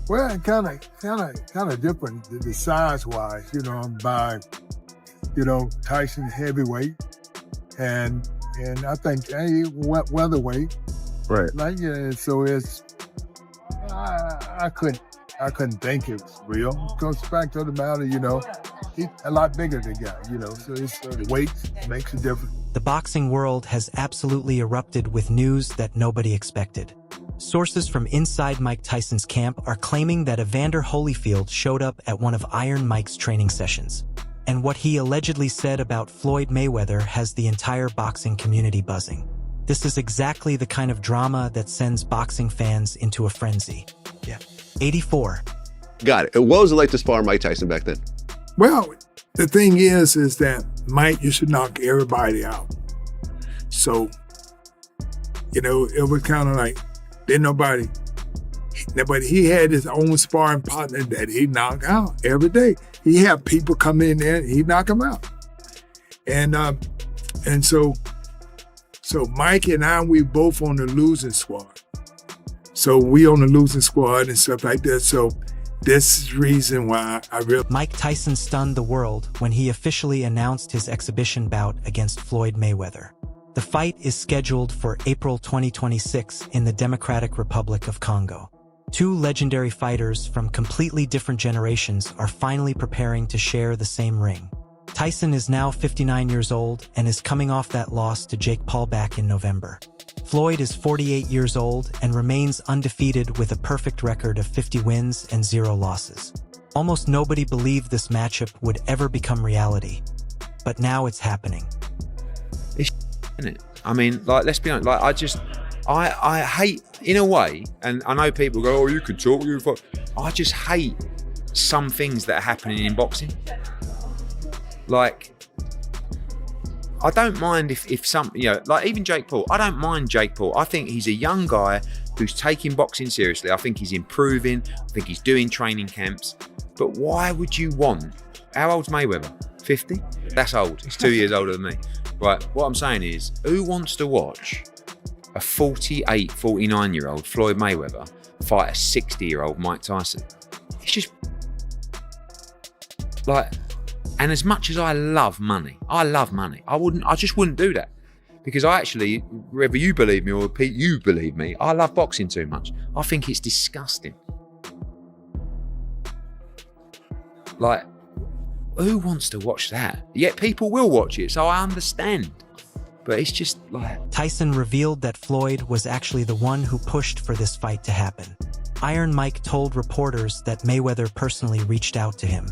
Well, kind of different, the size-wise. By Tyson heavyweight, and I think weatherweight. Right. So it's I couldn't think it was real. It goes back to the matter, he's a lot bigger than the guy, so it's weight makes a difference. The boxing world has absolutely erupted with news that nobody expected. Sources from inside Mike Tyson's camp are claiming that Evander Holyfield showed up at one of Iron Mike's training sessions. And what he allegedly said about Floyd Mayweather has the entire boxing community buzzing. This is exactly the kind of drama that sends boxing fans into a frenzy. Yeah. 84. Got it. What was it like to spar Mike Tyson back then? Well, the thing is that Mike used to knock everybody out. So, it was kind of like, but he had his own sparring partner that he knocked out every day. He had people come in there and he'd knock them out. And so Mike and I, we both on the losing squad. So we on the losing squad and stuff like that. So this is the reason why I really... Mike Tyson stunned the world when he officially announced his exhibition bout against Floyd Mayweather. The fight is scheduled for April 2026 in the Democratic Republic of Congo. Two legendary fighters from completely different generations are finally preparing to share the same ring. Tyson is now 59 years old and is coming off that loss to Jake Paul back in November. Floyd is 48 years old and remains undefeated with a perfect record of 50 wins and 0 losses. Almost nobody believed this matchup would ever become reality. But now it's happening. It's isn't it? I mean, let's be honest, I hate, in a way, and I know people go, oh, you could talk, I just hate some things that are happening in boxing. I don't mind if some, even Jake Paul, I don't mind Jake Paul. I think he's a young guy who's taking boxing seriously. I think he's improving. I think he's doing training camps. But why would you want, how old's Mayweather? 50? That's old. He's 2 years older than me. Right, what I'm saying is, who wants to watch a 48, 49-year-old Floyd Mayweather fight a 60-year-old Mike Tyson? It's just, and as much as I love money, I just wouldn't do that. Because I actually, whether you believe me or Pete, you believe me, I love boxing too much. I think it's disgusting. Who wants to watch that? Yet people will watch it, so I understand. But it's just Tyson revealed that Floyd was actually the one who pushed for this fight to happen. Iron Mike told reporters that Mayweather personally reached out to him.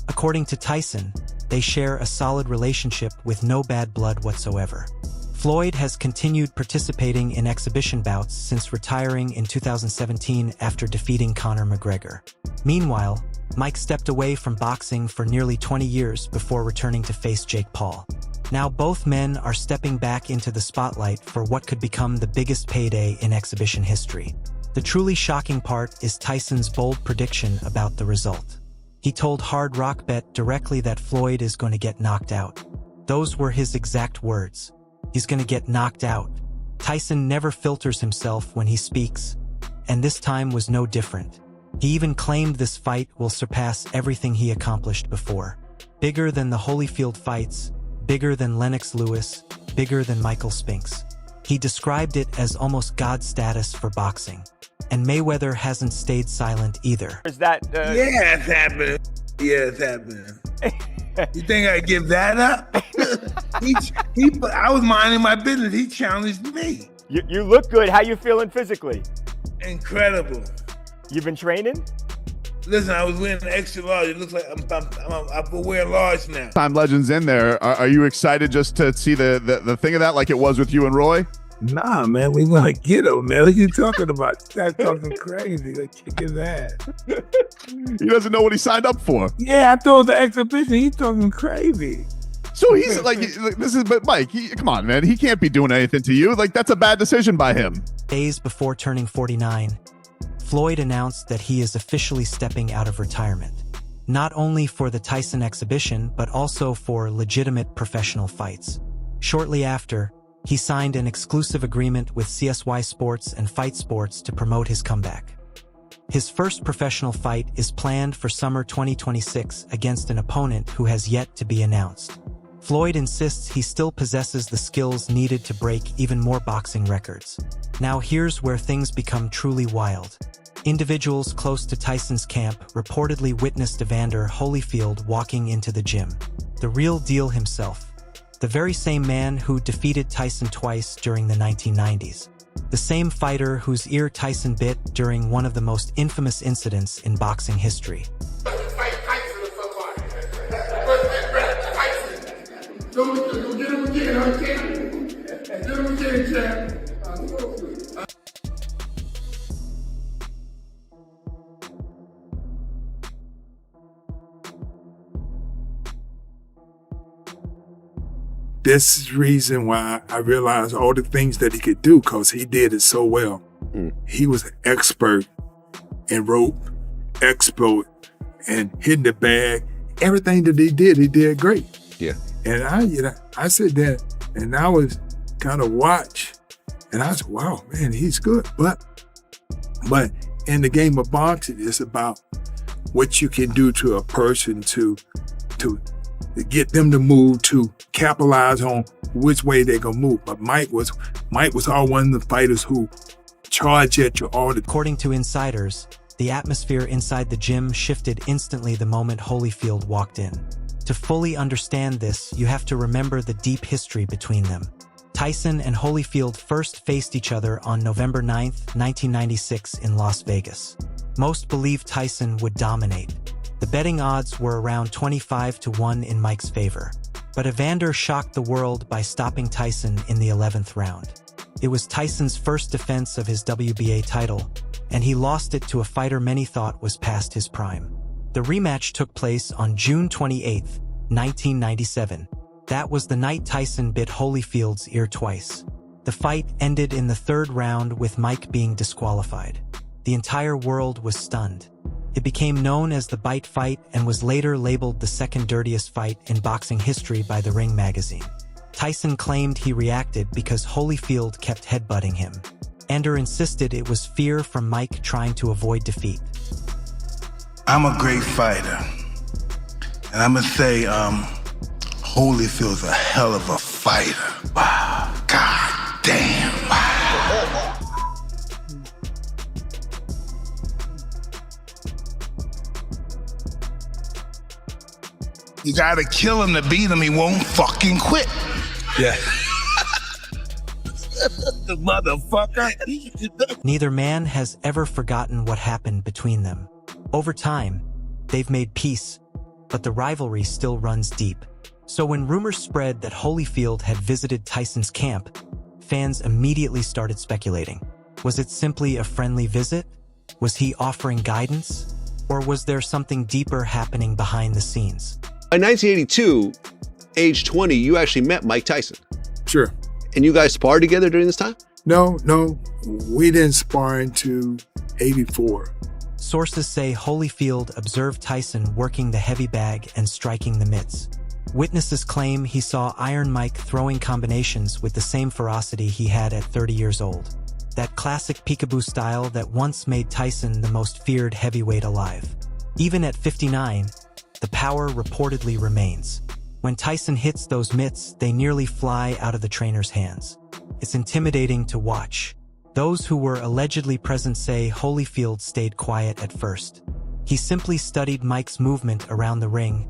According to Tyson, they share a solid relationship with no bad blood whatsoever. Floyd has continued participating in exhibition bouts since retiring in 2017 after defeating Conor McGregor. Meanwhile, Mike stepped away from boxing for nearly 20 years before returning to face Jake Paul. Now both men are stepping back into the spotlight for what could become the biggest payday in exhibition history. The truly shocking part is Tyson's bold prediction about the result. He told Hard Rock Bet directly that Floyd is going to get knocked out. Those were his exact words. He's going to get knocked out. Tyson never filters himself when he speaks, and this time was no different. He even claimed this fight will surpass everything he accomplished before. Bigger than the Holyfield fights, bigger than Lennox Lewis, bigger than Michael Spinks. He described it as almost God status for boxing. And Mayweather hasn't stayed silent either. Is that Yeah, it's happening. Yeah, it's happening. You think I give that up? I was minding my business. He challenged me. you look good. How you feeling physically? Incredible. You've been training? Listen, I was wearing extra large. It looks like I'm wearing large now. Time Legends in there. Are you excited just to see the thing of that like it was with you and Roy? Nah, man, we want to get him, man. What you talking about? That's talking crazy. Like, kick his ass. He doesn't know what he signed up for. Yeah, I thought the exhibition. He's talking crazy. So he's like, but Mike, come on, man. He can't be doing anything to you. Like, that's a bad decision by him. Days before turning 49, Floyd announced that he is officially stepping out of retirement. Not only for the Tyson exhibition, but also for legitimate professional fights. Shortly after, he signed an exclusive agreement with CSY Sports and Fight Sports to promote his comeback. His first professional fight is planned for summer 2026 against an opponent who has yet to be announced. Floyd insists he still possesses the skills needed to break even more boxing records. Now here's where things become truly wild. Individuals close to Tyson's camp reportedly witnessed Evander Holyfield walking into the gym. The real deal himself. The very same man who defeated Tyson twice during the 1990s. The same fighter whose ear Tyson bit during one of the most infamous incidents in boxing history. This is the reason why I realized all the things that he could do, because he did it so well. He was an expert in rope, expert in hitting the bag. Everything that he did great. Yeah. And I sit there and I was kind of watch, and I said, wow, man, he's good. But in the game of boxing, it's about what you can do to a person to get them to move, to capitalize on which way they're gonna move. But Mike was all one of the fighters who charge at you all the time. According to insiders, the atmosphere inside the gym shifted instantly the moment Holyfield walked in. To fully understand this, you have to remember the deep history between them. Tyson and Holyfield first faced each other on November 9th, 1996 in Las Vegas. Most believed Tyson would dominate. The betting odds were around 25-1 in Mike's favor. But Evander shocked the world by stopping Tyson in the 11th round. It was Tyson's first defense of his WBA title, and he lost it to a fighter many thought was past his prime. The rematch took place on June 28, 1997. That was the night Tyson bit Holyfield's ear twice. The fight ended in the third round with Mike being disqualified. The entire world was stunned. It became known as the Bite Fight and was later labeled the second dirtiest fight in boxing history by the Ring magazine. Tyson claimed he reacted because Holyfield kept headbutting him. Evander insisted it was fear from Mike trying to avoid defeat. I'm a great fighter, and I'm gonna say Holyfield's a hell of a fighter. Wow, god damn, wow. You gotta kill him to beat him, he won't fucking quit. Yeah. The motherfucker. Neither man has ever forgotten what happened between them. Over time, they've made peace, but the rivalry still runs deep. So when rumors spread that Holyfield had visited Tyson's camp, fans immediately started speculating. Was it simply a friendly visit? Was he offering guidance? Or was there something deeper happening behind the scenes? In 1982, age 20, you actually met Mike Tyson. Sure. And you guys sparred together during this time? No, we didn't spar into 84. Sources say Holyfield observed Tyson working the heavy bag and striking the mitts. Witnesses claim he saw Iron Mike throwing combinations with the same ferocity he had at 30 years old. That classic peekaboo style that once made Tyson the most feared heavyweight alive. Even at 59, the power reportedly remains. When Tyson hits those mitts, they nearly fly out of the trainer's hands. It's intimidating to watch. Those who were allegedly present say Holyfield stayed quiet at first. He simply studied Mike's movement around the ring,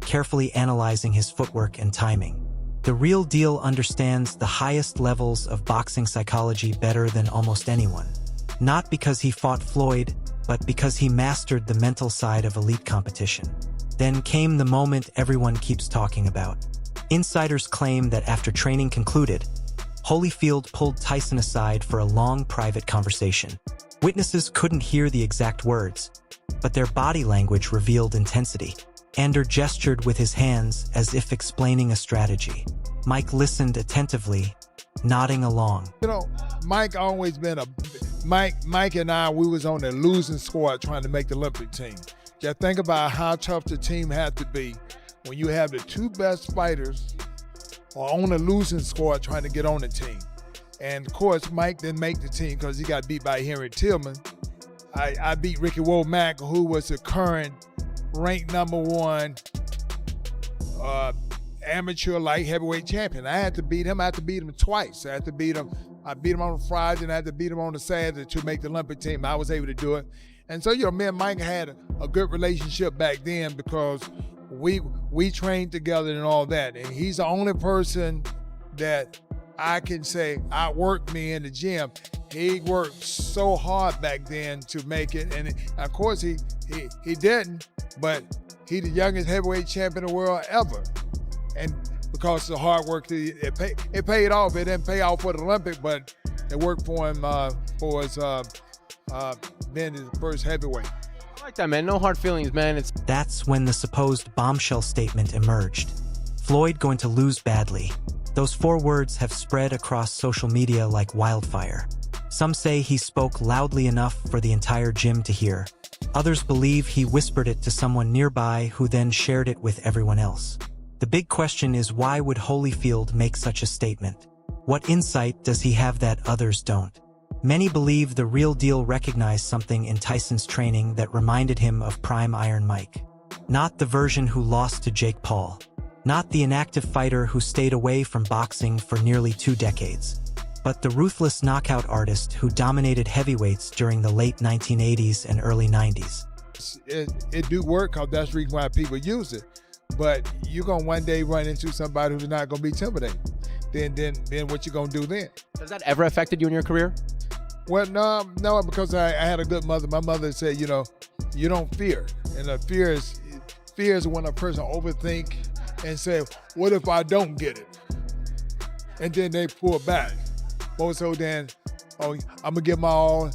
carefully analyzing his footwork and timing. The real deal understands the highest levels of boxing psychology better than almost anyone. Not because he fought Floyd, but because he mastered the mental side of elite competition. Then came the moment everyone keeps talking about. Insiders claim that after training concluded, Holyfield pulled Tyson aside for a long private conversation. Witnesses couldn't hear the exact words, but their body language revealed intensity. Evander gestured with his hands as if explaining a strategy. Mike listened attentively, nodding along. You know, Mike always been Mike and I, we was on the losing squad trying to make the Olympic team. Just think about how tough the team had to be when you have the two best fighters are on the losing squad trying to get on the team. And of course, Mike didn't make the team because he got beat by Henry Tillman. I beat Ricky Womack, who was the current ranked #1 amateur light heavyweight champion. I had to beat him. I had to beat him twice. I beat him on Friday, and I had to beat him on the Saturday to make the Olympic team. I was able to do it. And so, me and Mike had a good relationship back then because we trained together and all that. And he's the only person that I can say outworked me in the gym. He worked so hard back then to make it. And of course he didn't, but he's the youngest heavyweight champion in the world ever. And because of the hard work, it paid off. It didn't pay off for the Olympic, but it worked for him for his being his first heavyweight. I like that, man. No hard feelings, man. That's when the supposed bombshell statement emerged. Floyd going to lose badly. Those 4 words have spread across social media like wildfire. Some say he spoke loudly enough for the entire gym to hear. Others believe he whispered it to someone nearby who then shared it with everyone else. The big question is, why would Holyfield make such a statement? What insight does he have that others don't? Many believe the real deal recognized something in Tyson's training that reminded him of prime Iron Mike. Not the version who lost to Jake Paul. Not the inactive fighter who stayed away from boxing for nearly 2 decades. But the ruthless knockout artist who dominated heavyweights during the late 1980s and early 90s. It do work because that's the reason why people use it. But you're going to one day run into somebody who's not going to be intimidated. Then what you going to do then? Has that ever affected you in your career? Well, no, because I had a good mother. My mother said, you don't fear. And fear is when a person overthink and say, what if I don't get it? And then they pull back. So then, I'm going to give my all,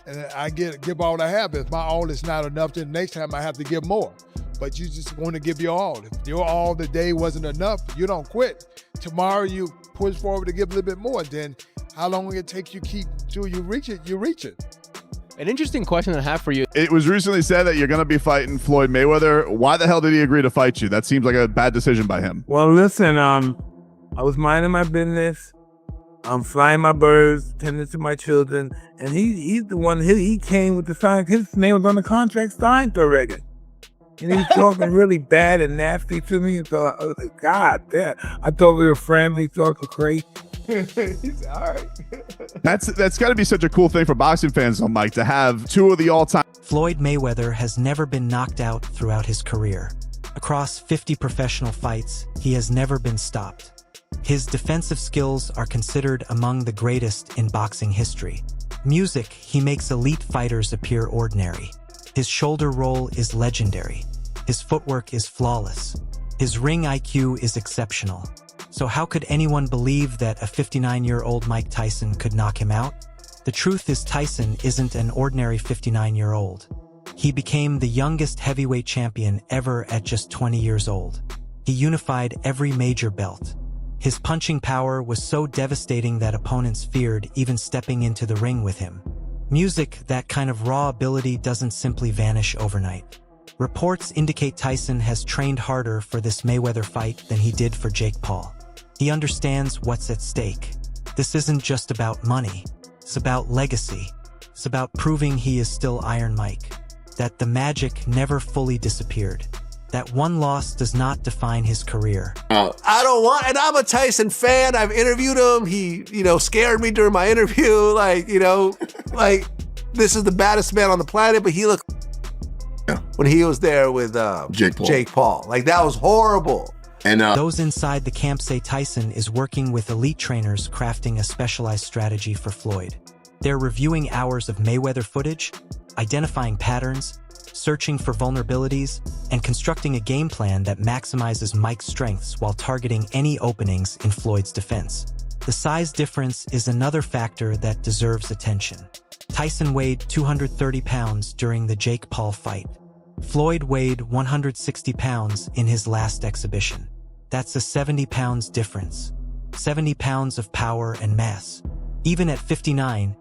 and I give all I have. If my all is not enough, then next time I have to give more. But you just want to give your all. If your all today wasn't enough, you don't quit. Tomorrow you push forward to give a little bit more. Then how long will it take you keep till you reach it? You reach it. An interesting question that I have for you. It was recently said that you're going to be fighting Floyd Mayweather. Why the hell did he agree to fight you? That seems like a bad decision by him. Well, listen, I was minding my business. I'm flying my birds, tending to my children, and he's the one. He came with the sign. His name was on the contract signed already. And he was talking really bad and nasty to me. So I was like, God damn. I thought we were friendly, talking crazy. He's all right. That's got to be such a cool thing for boxing fans, though, Mike, to have 2 of the all-time. Floyd Mayweather has never been knocked out throughout his career. Across 50 professional fights, he has never been stopped. His defensive skills are considered among the greatest in boxing history. Music, he makes elite fighters appear ordinary. His shoulder roll is legendary. His footwork is flawless. His ring IQ is exceptional. So how could anyone believe that a 59-year-old Mike Tyson could knock him out? The truth is, Tyson isn't an ordinary 59-year-old. He became the youngest heavyweight champion ever at just 20 years old. He unified every major belt. His punching power was so devastating that opponents feared even stepping into the ring with him. Music, that kind of raw ability doesn't simply vanish overnight. Reports indicate Tyson has trained harder for this Mayweather fight than he did for Jake Paul. He understands what's at stake. This isn't just about money. It's about legacy. It's about proving he is still Iron Mike. That the magic never fully disappeared. That one loss does not define his career. I don't want, and I'm a Tyson fan. I've interviewed him. He, scared me during my interview. This is the baddest man on the planet, but he looked when he was there with Jake Paul. That was horrible. And those inside the camp say Tyson is working with elite trainers crafting a specialized strategy for Floyd. They're reviewing hours of Mayweather footage, identifying patterns, searching for vulnerabilities, and constructing a game plan that maximizes Mike's strengths while targeting any openings in Floyd's defense. The size difference is another factor that deserves attention. Tyson weighed 230 pounds during the Jake Paul fight. Floyd weighed 160 pounds in his last exhibition. That's a 70 pounds difference. 70 pounds of power and mass. Even at 59,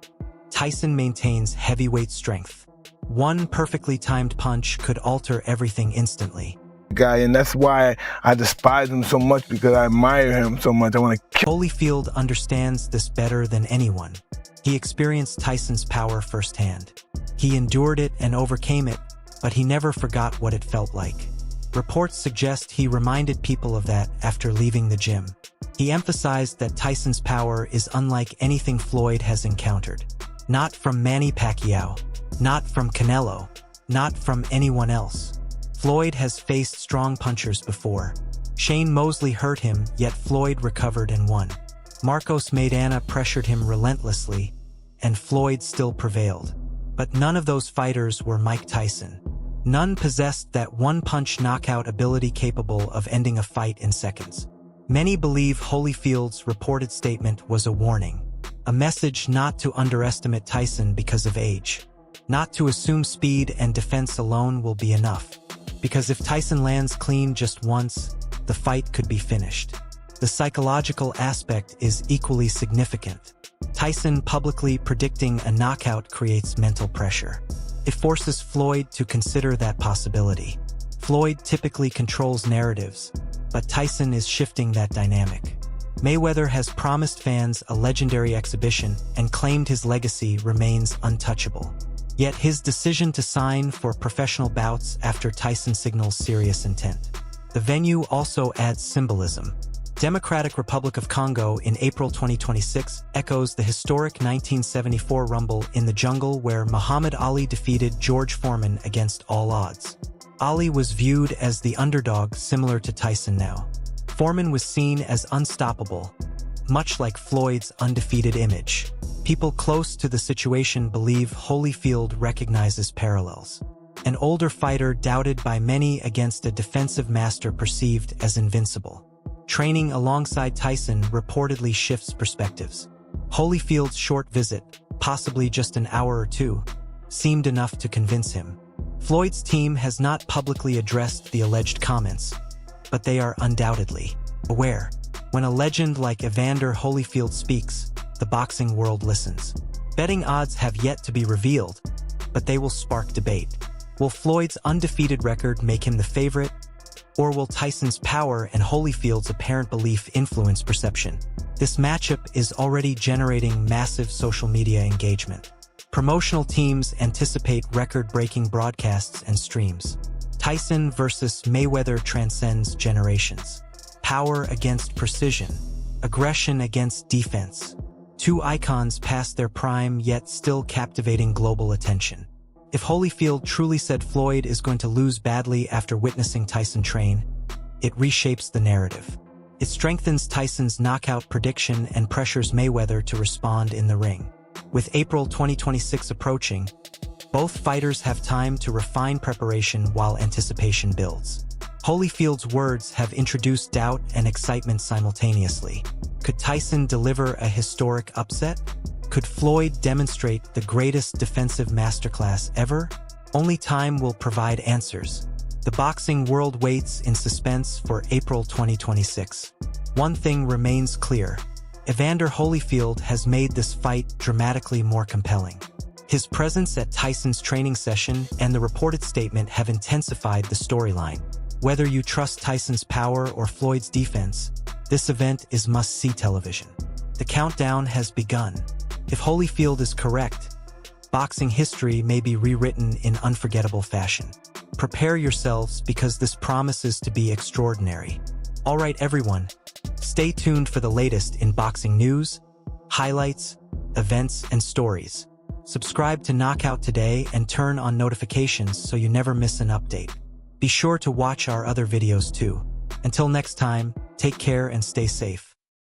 Tyson maintains heavyweight strength. One perfectly timed punch could alter everything instantly. Guy, and that's why I despise him so much, because I admire him so much. I want to kill. Holyfield understands this better than anyone. He experienced Tyson's power firsthand. He endured it and overcame it, but he never forgot what it felt like. Reports suggest he reminded people of that after leaving the gym. He emphasized that Tyson's power is unlike anything Floyd has encountered. Not from Manny Pacquiao, not from Canelo, not from anyone else. Floyd has faced strong punchers before. Shane Mosley hurt him, yet Floyd recovered and won. Marcos Maidana pressured him relentlessly, and Floyd still prevailed. But none of those fighters were Mike Tyson. None possessed that one-punch knockout ability capable of ending a fight in seconds. Many believe Holyfield's reported statement was a warning, a message not to underestimate Tyson because of age, not to assume speed and defense alone will be enough, because if Tyson lands clean just once, the fight could be finished. The psychological aspect is equally significant. Tyson publicly predicting a knockout creates mental pressure. It forces Floyd to consider that possibility. Floyd typically controls narratives, but Tyson is shifting that dynamic. Mayweather has promised fans a legendary exhibition and claimed his legacy remains untouchable. Yet his decision to sign for professional bouts after Tyson signals serious intent. The venue also adds symbolism. Democratic Republic of Congo in April 2026 echoes the historic 1974 Rumble in the Jungle where Muhammad Ali defeated George Foreman against all odds. Ali was viewed as the underdog similar to Tyson now. Foreman was seen as unstoppable, much like Floyd's undefeated image. People close to the situation believe Holyfield recognizes parallels. An older fighter doubted by many against a defensive master perceived as invincible. Training alongside Tyson reportedly shifts perspectives. Holyfield's short visit, possibly just an hour or two, seemed enough to convince him. Floyd's team has not publicly addressed the alleged comments, but they are undoubtedly aware. When a legend like Evander Holyfield speaks, the boxing world listens. Betting odds have yet to be revealed, but they will spark debate. Will Floyd's undefeated record make him the favorite? Or will Tyson's power and Holyfield's apparent belief influence perception? This matchup is already generating massive social media engagement. Promotional teams anticipate record-breaking broadcasts and streams. Tyson versus Mayweather transcends generations. Power against precision. Aggression against defense. Two icons past their prime yet still captivating global attention. If Holyfield truly said Floyd is going to lose badly after witnessing Tyson train, it reshapes the narrative. It strengthens Tyson's knockout prediction and pressures Mayweather to respond in the ring. With April 2026 approaching, both fighters have time to refine preparation while anticipation builds. Holyfield's words have introduced doubt and excitement simultaneously. Could Tyson deliver a historic upset? Could Floyd demonstrate the greatest defensive masterclass ever? Only time will provide answers. The boxing world waits in suspense for April 2026. One thing remains clear. Evander Holyfield has made this fight dramatically more compelling. His presence at Tyson's training session and the reported statement have intensified the storyline. Whether you trust Tyson's power or Floyd's defense, this event is must-see television. The countdown has begun. If Holyfield is correct, boxing history may be rewritten in unforgettable fashion. Prepare yourselves because this promises to be extraordinary. All right, everyone, stay tuned for the latest in boxing news, highlights, events, and stories. Subscribe to Knockout today and turn on notifications so you never miss an update. Be sure to watch our other videos too. Until next time, take care and stay safe.